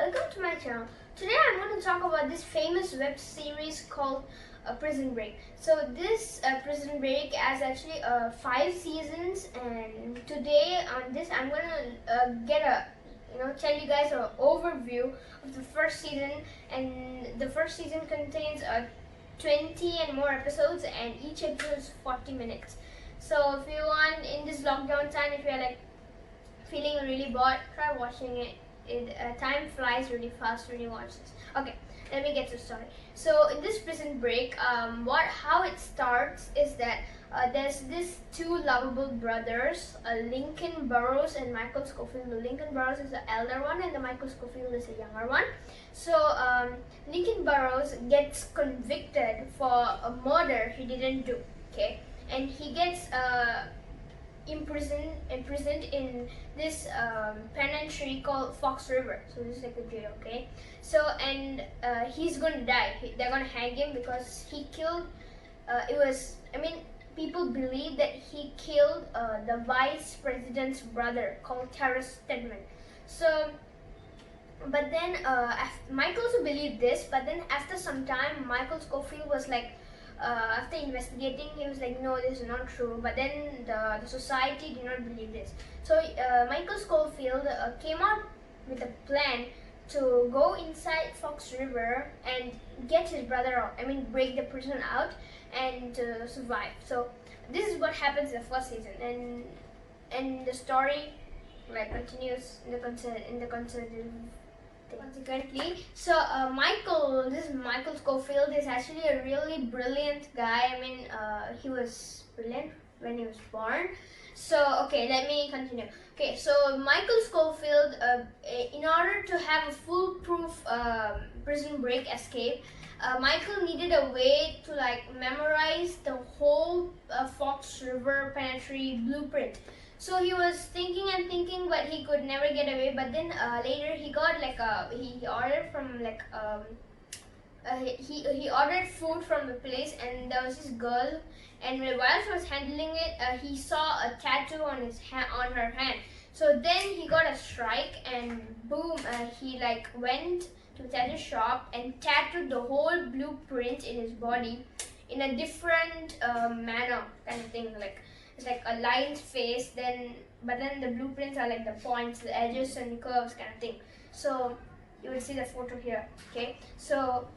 welcome to my channel. Today I'm going to talk about this famous web series called Prison Break. So this Prison Break has actually 5 seasons, and today on this I'm going to tell you guys an overview of the first season. And the first season contains 20 and more episodes, and each episode is 40 minutes. So if you want, in this lockdown time, if you're like feeling really bored, try watching it. Time flies really fast when you watch this. Okay, let me get to the story. So in this Prison Break, how it starts is that there's these two lovable brothers, Lincoln Burrows and Michael Scofield. The Lincoln Burrows is the elder one, and the Michael Scofield is the younger one. So Lincoln Burrows gets convicted for a murder he didn't do. Okay, and he gets imprisoned in this penitentiary called Fox River. So this is like a jail, okay? So and he's going to die. They're going to hang him because he killed. People believe that he killed the vice president's brother called Terrence Stedman. So, but then Michael also believed this. But then after some time, Michael Scofield was like, after investigating, he was like, no, this is not true. But then the society did not believe this. So Michael Scofield came out with a plan to go inside Fox River and get his brother out. Break the prison out and survive. So this is what happens in the first season, and the story continues in the consecutive. Consequently, so this Michael Scofield is actually a really brilliant guy. He was brilliant when he was born. So okay, let me continue. Okay, so Michael Scofield, in order to have a foolproof prison break escape, Michael needed a way to memorize the whole Fox River Penitentiary blueprint. So he was thinking and thinking, but he could never get away. But then later he got he ordered from he ordered food from the place, and there was this girl, and while she was handling it, he saw a tattoo on her hand. So then he got a strike, and boom, he went to a tattoo shop and tattooed the whole blueprint in his body in a different manner, kind of thing. It's like a lined face, but then the blueprints are like the points, the edges and curves kind of thing. So you will see the photo here. Okay, so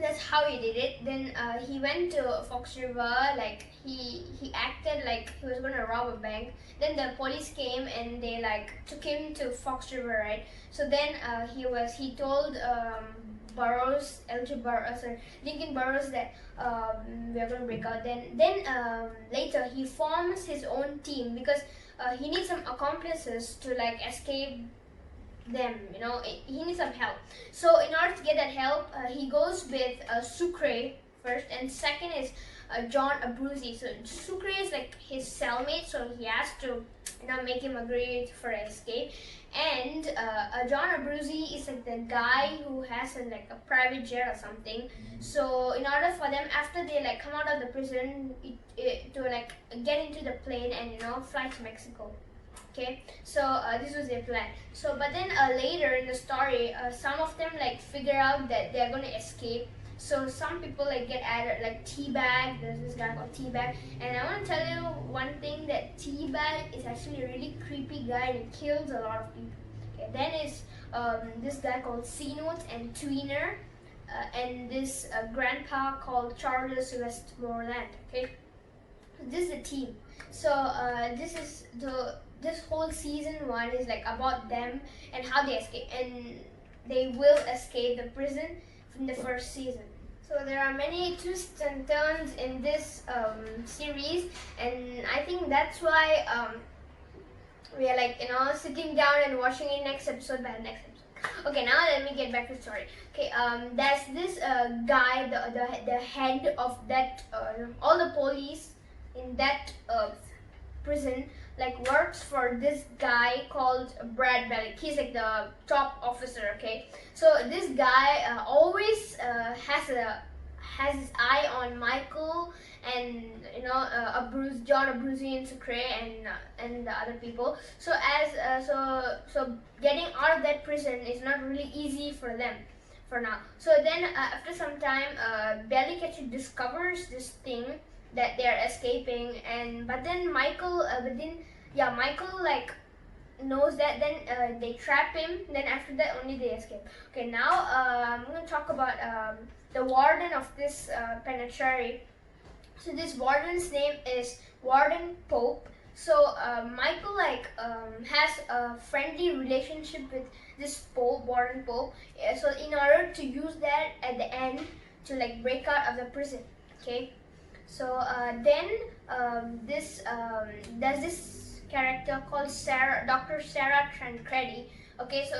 that's how he did it. Then he went to Fox River. He acted like he was going to rob a bank. Then the police came and they took him to Fox River, right? So then he told Lincoln Burrows that we're going to break out. Then later he forms his own team because he needs some accomplices to escape them. He needs some help. So in order to get that help, he goes with Sucre first, and second is John Abruzzi. So Sucre is his cellmate, so he has to make him agree for escape. And John Abruzzi is the guy who has a private jet or something. So in order for them, after they come out of the prison, to get into the plane and fly to Mexico. Okay, so this was their plan. So but then later in the story, some of them figure out that they're going to escape. So some people get added, T-Bag. There's this guy called T-Bag, and I want to tell you one thing, that T-Bag is actually a really creepy guy and he kills a lot of people. Okay, then is this guy called C-Note and Tweener, and this grandpa called Charles Westmoreland. Okay, so this is the team. So this whole season 1 is about them and how they escape, and they will escape the prison in the first season. So there are many twists and turns in this series, and I think that's why we are sitting down and watching it next episode by next episode. Okay, now let me get back to the story. Okay, there's this guy, the head of that all the police in that prison works for this guy called Brad Bellick. He's the top officer. Okay, so this guy always has his eye on Michael and John Abruzzi and Sucre and the other people. So so getting out of that prison is not really easy for them for now. So then after some time, Bellic actually discovers this thing that they are escaping, and but then Michael like knows that. Then they trap him. Then after that only they escape. Okay, now I'm going to talk about the warden of this penitentiary. So this warden's name is Warden Pope. So Michael has a friendly relationship with this Pope, Warden Pope. So in order to use that at the end to like break out of the prison. Okay. So then there's this character called Dr. Sarah Tancredi. Okay, so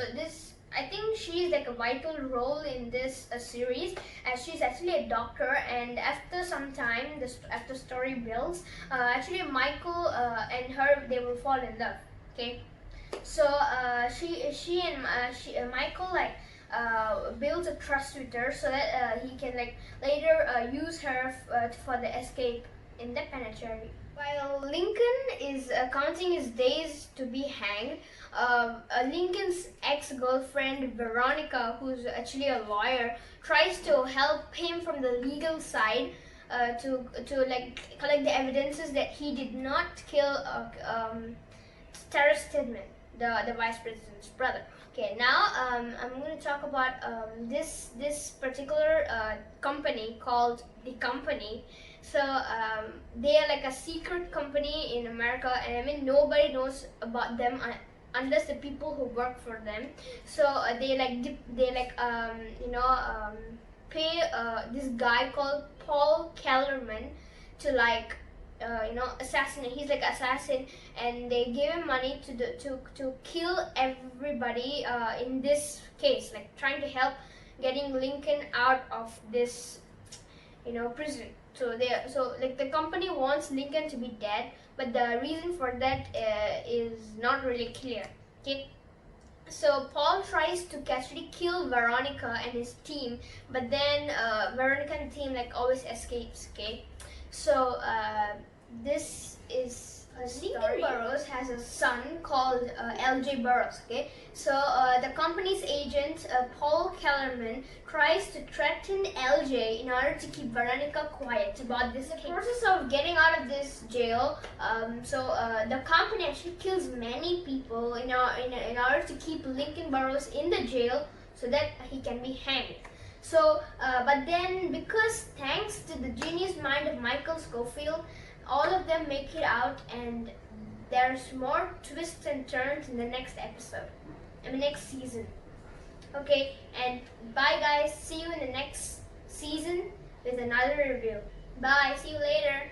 I think she's like a vital role in this series, as she's actually a doctor, and after some time, after story builds, actually Michael and her, they will fall in love. Okay, so Michael builds a trust with her so that he can like later use her for the escape in the penitentiary. While Lincoln is counting his days to be hanged, Lincoln's ex-girlfriend Veronica, who's actually a lawyer, tries to help him from the legal side to like collect the evidences that he did not kill Terrence Stedman, the vice president's brother. Okay, now I'm going to talk about this particular company called The Company. So they are like a secret company in America, and I mean nobody knows about them unless the people who work for them. So they pay this guy called Paul Kellerman to assassinate. He's like assassin, and they give him money to kill everybody in this case, like trying to help getting Lincoln out of this prison. So the company wants Lincoln to be dead, but the reason for that is not really clear. Okay. So Paul tries to actually kill Veronica and his team, but then Veronica and the team like always escapes. Okay. So this is Lincoln Burroughs has a son called L.J. Burroughs. Okay, so the company's agent Paul Kellerman tries to threaten L.J. in order to keep Veronica quiet about this case. The process of getting out of this jail, the company actually kills many people in order to keep Lincoln Burroughs in the jail so that he can be hanged. So, but then because thanks to the genius mind of Michael Scofield, all of them make it out, and there's more twists and turns in the next episode, in the next season. Okay, and bye guys, see you in the next season with another review. Bye, see you later.